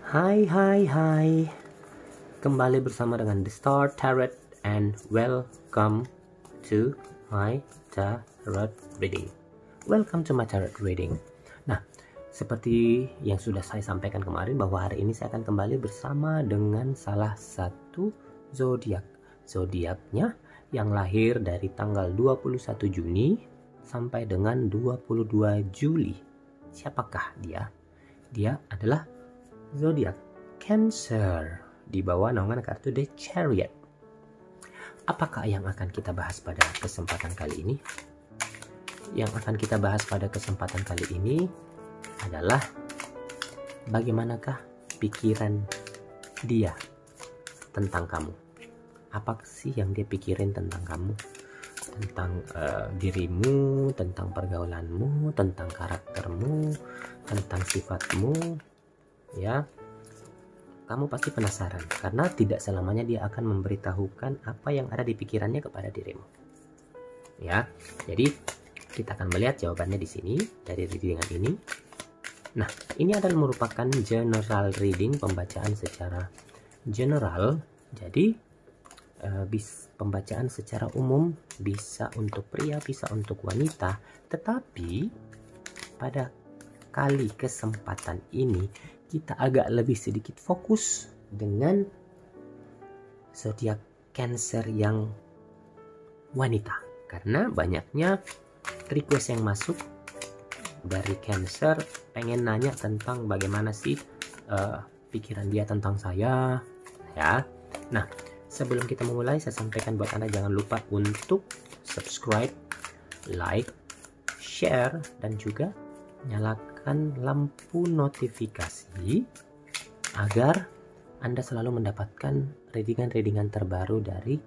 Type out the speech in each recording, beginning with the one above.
Hai. Kembali bersama dengan The Star Tarot and welcome to my tarot reading. Welcome to my tarot reading. Nah, seperti yang sudah saya sampaikan kemarin bahwa hari ini saya akan kembali bersama dengan salah satu zodiak. Zodiaknya yang lahir dari tanggal 21 Juni sampai dengan 22 Juli. Siapakah dia? Dia adalah zodiak Cancer di bawah naungan kartu The Chariot. Apakah yang akan kita bahas pada kesempatan kali ini? Yang akan kita bahas pada kesempatan kali ini adalah bagaimanakah pikiran dia tentang kamu. Apa sih yang dia pikirin tentang kamu? Tentang dirimu, tentang pergaulanmu, tentang karaktermu, tentang sifatmu. Ya, kamu pasti penasaran karena tidak selamanya dia akan memberitahukan apa yang ada di pikirannya kepada dirimu. Ya, jadi kita akan melihat jawabannya di sini dari readingan ini. Nah, ini adalah merupakan general reading, pembacaan secara general. Jadi pembacaan secara umum, bisa untuk pria, bisa untuk wanita, tetapi pada kali kesempatan ini kita agak lebih sedikit fokus dengan zodiak Cancer yang wanita karena banyaknya request yang masuk dari Cancer pengen nanya tentang bagaimana sih pikiran dia tentang saya ya. Nah, sebelum kita memulai saya sampaikan buat Anda jangan lupa untuk subscribe, like, share, dan juga nyalakan lampu notifikasi agar Anda selalu mendapatkan readingan-readingan terbaru dari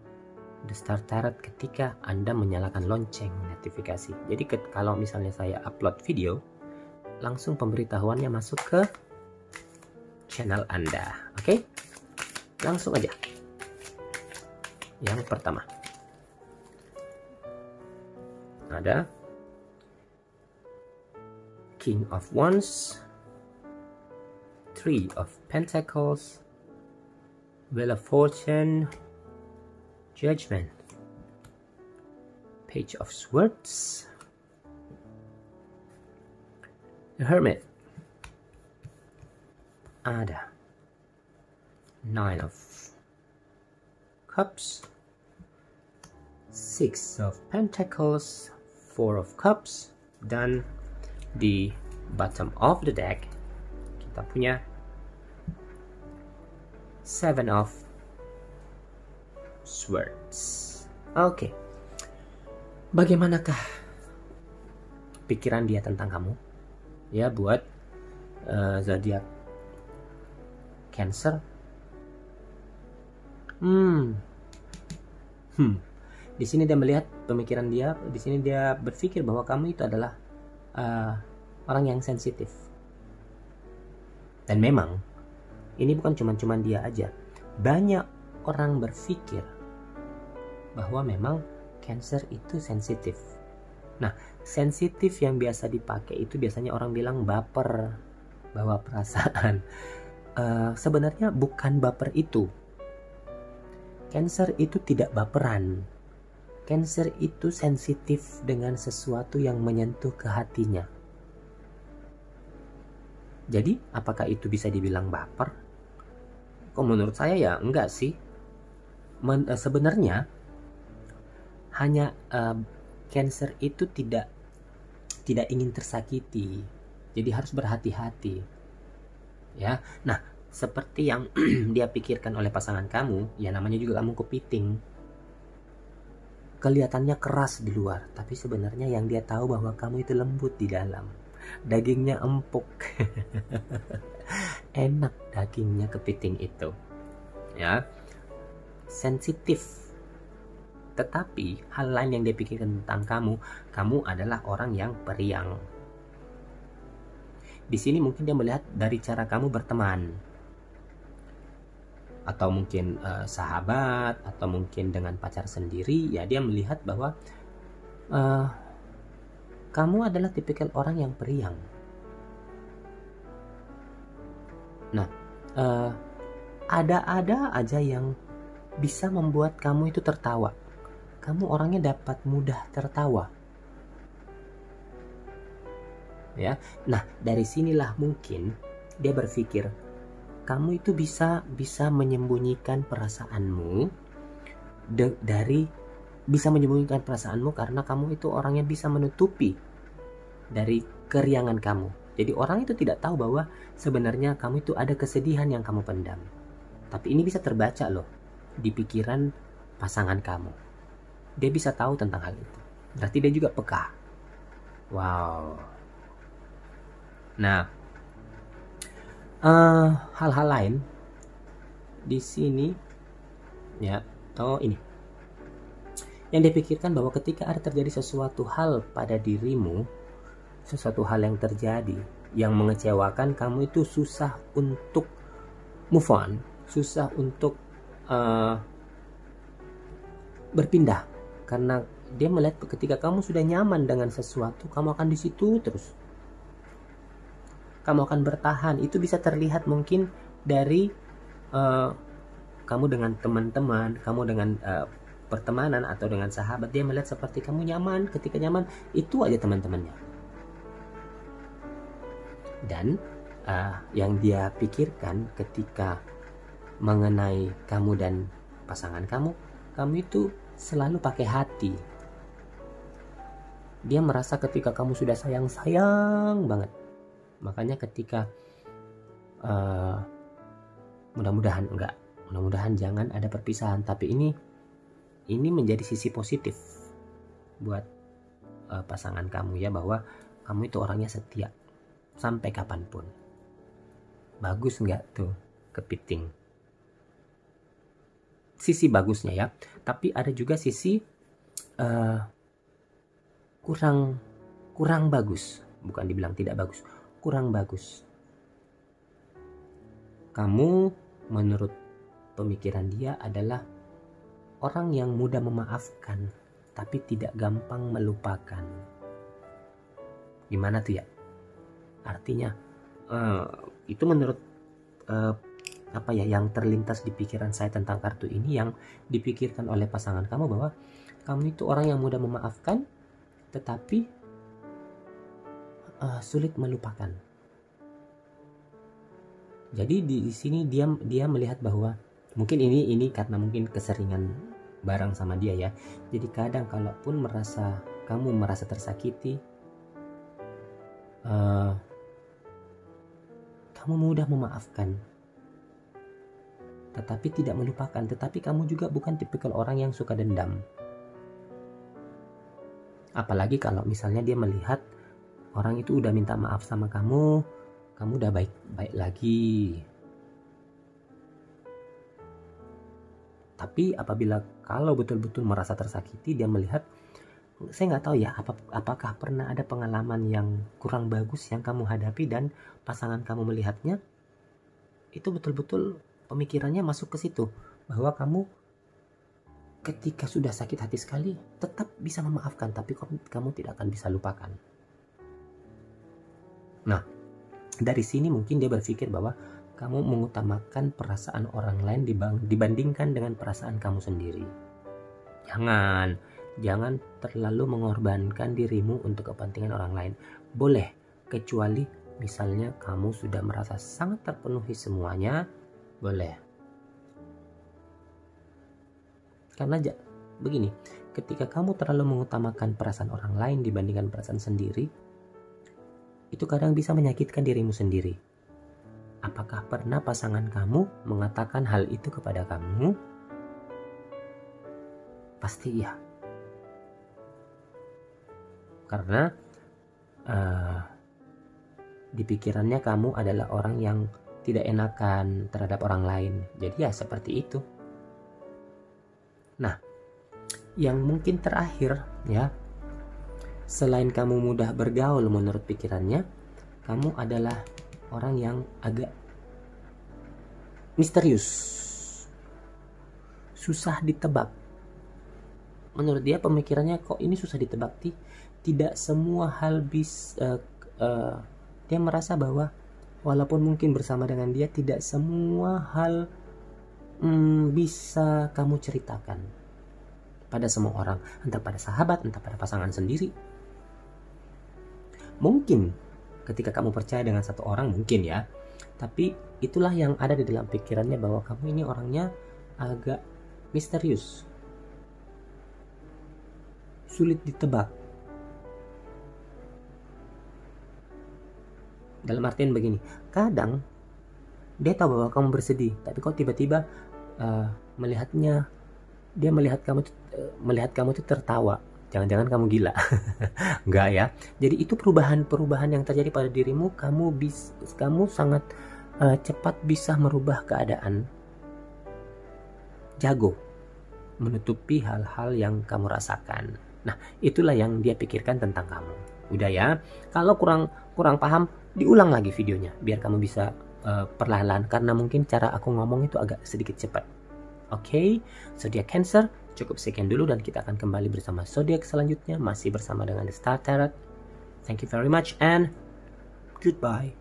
The Star Tarot ketika Anda menyalakan lonceng notifikasi. Jadi kalau misalnya saya upload video, langsung pemberitahuannya masuk ke channel Anda. Oke? Langsung aja. Yang pertama. Ada King of Wands, Three of Pentacles, Wheel of Fortune, Judgment, Page of Swords, the Hermit, ada Nine of Cups, Six of Pentacles, Four of Cups, dan di bottom of the deck kita punya Seven of Swords. Oke. Bagaimanakah pikiran dia tentang kamu? Ya, buat zodiak Cancer. Di sini dia melihat pemikiran dia. Di sini dia berpikir bahwa kamu itu adalah orang yang sensitif. Dan memang ini bukan cuma dia aja. Banyak orang berpikir bahwa memang Cancer itu sensitif. Nah, sensitif yang biasa dipakai itu biasanya orang bilang baper, bawa perasaan. Sebenarnya bukan baper itu. Cancer itu tidak baperan. Cancer itu sensitif dengan sesuatu yang menyentuh ke hatinya. Jadi, apakah itu bisa dibilang baper? Kok menurut saya ya enggak sih. Sebenarnya hanya Cancer itu tidak ingin tersakiti. Jadi harus berhati-hati. Ya. Nah, seperti yang dia pikirkan oleh pasangan kamu, ya namanya juga kamu kepiting. Kelihatannya keras di luar, tapi sebenarnya yang dia tahu bahwa kamu itu lembut di dalam. Dagingnya empuk. Enak dagingnya kepiting itu. Ya. Sensitif. Tetapi hal lain yang dia pikirkan tentang kamu adalah orang yang periang. Di sini mungkin dia melihat dari cara kamu berteman. Atau mungkin sahabat, atau mungkin dengan pacar sendiri, ya dia melihat bahwa kamu adalah tipikal orang yang periang. Nah, ada aja yang bisa membuat kamu itu tertawa. Kamu orangnya dapat mudah tertawa. Ya. Nah, dari sinilah mungkin dia berpikir kamu itu bisa menyembunyikan perasaanmu karena kamu itu orangnya bisa menutupi dari keriangan kamu. Jadi orang itu tidak tahu bahwa sebenarnya kamu itu ada kesedihan yang kamu pendam. Tapi ini bisa terbaca loh di pikiran pasangan kamu. Dia bisa tahu tentang hal itu. Berarti dia juga peka. Wow. Nah, hal-hal lain di sini ya, ini yang dipikirkan bahwa ketika ada terjadi sesuatu hal pada dirimu, sesuatu hal yang terjadi yang mengecewakan, kamu itu susah untuk move on, susah untuk berpindah, karena dia melihat ketika kamu sudah nyaman dengan sesuatu, kamu akan di situ terus, kamu akan bertahan. Itu bisa terlihat mungkin dari kamu dengan teman-teman, kamu dengan pertemanan atau dengan sahabat. Dia melihat seperti kamu nyaman, ketika nyaman itu aja teman-temannya. Dan yang dia pikirkan ketika mengenai kamu dan pasangan kamu itu selalu pakai hati. Dia merasa ketika kamu sudah sayang banget. Makanya ketika mudah-mudahan jangan ada perpisahan, tapi ini menjadi sisi positif buat pasangan kamu ya, bahwa kamu itu orangnya setia sampai kapanpun. Bagus nggak tuh kepiting? Sisi bagusnya ya, tapi ada juga sisi kurang bagus. Bukan dibilang tidak bagus, kurang bagus. Kamu menurut pemikiran dia adalah orang yang mudah memaafkan tapi tidak gampang melupakan. Gimana tuh ya? Artinya itu menurut yang terlintas di pikiran saya tentang kartu ini, yang dipikirkan oleh pasangan kamu, bahwa kamu itu orang yang mudah memaafkan tetapi sulit melupakan. Jadi di sini dia melihat bahwa mungkin ini karena mungkin keseringan bareng sama dia ya. Jadi kadang kalaupun kamu merasa tersakiti, kamu mudah memaafkan tetapi tidak melupakan. Tetapi kamu juga bukan tipikal orang yang suka dendam. Apalagi kalau misalnya dia melihat orang itu udah minta maaf sama kamu udah baik lagi. Tapi kalau betul-betul merasa tersakiti, dia melihat, saya nggak tahu ya, apakah pernah ada pengalaman yang kurang bagus yang kamu hadapi dan pasangan kamu melihatnya, itu betul-betul pemikirannya masuk ke situ, bahwa kamu ketika sudah sakit hati sekali tetap bisa memaafkan, tapi kamu tidak akan bisa lupakan. Nah, dari sini mungkin dia berpikir bahwa kamu mengutamakan perasaan orang lain dibandingkan dengan perasaan kamu sendiri. Jangan terlalu mengorbankan dirimu untuk kepentingan orang lain. Boleh, kecuali misalnya kamu sudah merasa sangat terpenuhi semuanya, boleh. Karena begini, ketika kamu terlalu mengutamakan perasaan orang lain dibandingkan perasaan sendiri, itu kadang bisa menyakitkan dirimu sendiri. Apakah pernah pasangan kamu mengatakan hal itu kepada kamu? Pasti iya. Karena di pikirannya kamu adalah orang yang tidak enakan terhadap orang lain. Jadi ya seperti itu. Nah, yang mungkin terakhir ya, selain kamu mudah bergaul menurut pikirannya, kamu adalah orang yang agak misterius, susah ditebak. Menurut dia pemikirannya, kok ini susah ditebak. Tidak semua hal dia merasa bahwa Walaupun mungkin bersama dengan dia tidak semua hal bisa kamu ceritakan pada semua orang, entah pada sahabat, entah pada pasangan sendiri. Mungkin ketika kamu percaya dengan satu orang, mungkin ya, tapi itulah yang ada di dalam pikirannya, bahwa kamu ini orangnya agak misterius, sulit ditebak. Dalam artian begini, kadang dia tahu bahwa kamu bersedih, tapi kok tiba-tiba dia melihat kamu tuh tertawa. Jangan-jangan kamu gila. Enggak ya. Jadi itu perubahan yang terjadi pada dirimu. Kamu sangat cepat bisa merubah keadaan. Jago menutupi hal-hal yang kamu rasakan. Nah, itulah yang dia pikirkan tentang kamu. Udah ya. Kalau kurang paham, diulang lagi videonya biar kamu bisa perlahan-lahan, karena mungkin cara aku ngomong itu agak sedikit cepat. Oke, zodiak Cancer, cukup sekian dulu dan kita akan kembali bersama zodiak selanjutnya, masih bersama dengan The Star Tarot. Thank you very much and goodbye.